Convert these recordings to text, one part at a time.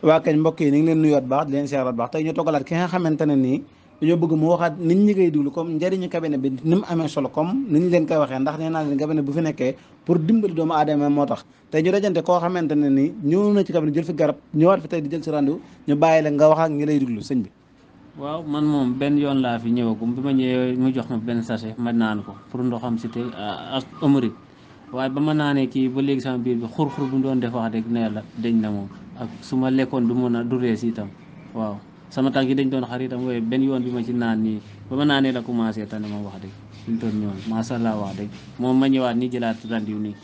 waa kañ mbokk yi ni ngi leen nuyuwaat baax di leen siyaaraat baax tey ñu toggalaat ki nga xamante ne nii dañoo bëgg mu waxaat nit ñi koy déglu comme njëriñu cabinet bi ni mu amee solo comme ni ñu leen koy waxee ndax nee naa leen cabinet bu fi nekkee pour dimbali doomu aadama moo tax tey ñu dajante koo xamante ne nii ñëw na ci cabinet jël fi garab ñëwaat fi tey di jël si rendez-vous ñu bàyyi la nga wax ak ñi lay déglu sëñ bi. waaw man moom benn yoon laa fi ñëwagum bi ma ñëwee mu jox ma benn sachet ma naan ko pour ndoxam si te ak ëmërit waaye ba ma naanee kii ba léegi sama biir bi xur-xur bu mu doon def wax dëgg ne la deñ na moom ak su ma lekkoon du mën a du rees itam waaw sama tànk yi dañ doon xar itam waaye benn yoon bi ma ci naan nii ba ma naanee la commencé tane moom wax dëgg fi mu toll nii moom macha allah wax dëgg moom ma ñëwaat nii jëlaat rendez-vous nii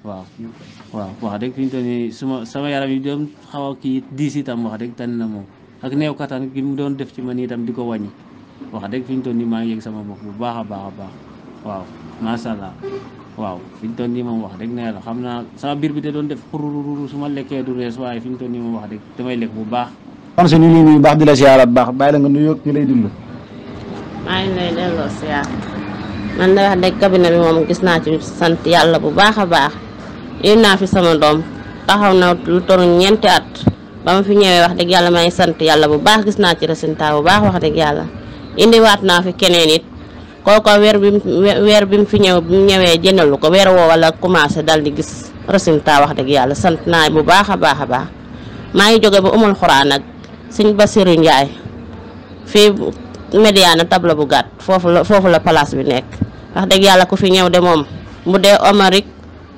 waaw wax dëgg fi mu toll nii sama yaram yi doon xaw a kii diis itam wax dëgg tane na moom ak néew kattan gi mu doon def ci man itam di ko wàññi wax dëgg fi ñu toll nii maa ngi yëg sama bopp bu baax a baax a baax waaw macha allah waaw fi ñu toll nii moom wax dëgg ne la xam naa sama biir bi da doon def xurururu su ma lekkee du rees waaye fi ñu toll nii moom wax dëgg damay lekk bu baax. kon su ñu lay nuyu baax di la siyaaraat baax bàyyi la nga nuyoo ñu lay déglu. maa ngi lay delloo siyaar man de wax dëgg cabinet bi moom gis naa ci sant yàlla bu baax a baax yéen naa fi sama doom taxaw na lu toll ñeenti at. ba ma fi ñëwee wax dëgg yàlla maa ngi sant yàlla bu baax gis naa ci résultat bu baax wax dëgg yàlla indiwaat naa fi keneen it kooko weer bi mu fi ñëw bi mu ñëwee jëndalu ko weer woo wala commencé dal di gis résultat wax dëgg yàlla sant naa bu baax a baax a baax maa ngi jóge ba umul xuraan nag sëñ Basiru Njaay fii Médiana tabla bu gàtt foofu la place bi nekk wax dëgg yàlla ku fi ñëw de moom bu dee omarique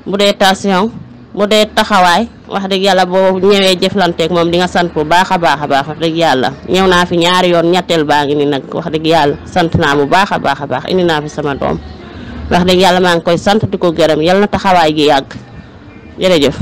bu dee tension bu dee taxawaay wax dëgg yàlla boo ñëwee jëflanteeg moom di nga sant bu baax a baax a baax wax dëgg yàlla ñëw naa fi ñaari yoon ñetteel baa ngi ni nag wax dëgg yàlla sant naa bu baax a baax a baax indi naa fi sama doom wax dëgg yàlla maa ngi koy sant di ko gërëm yal na taxawaay gi yàgg jërëjëf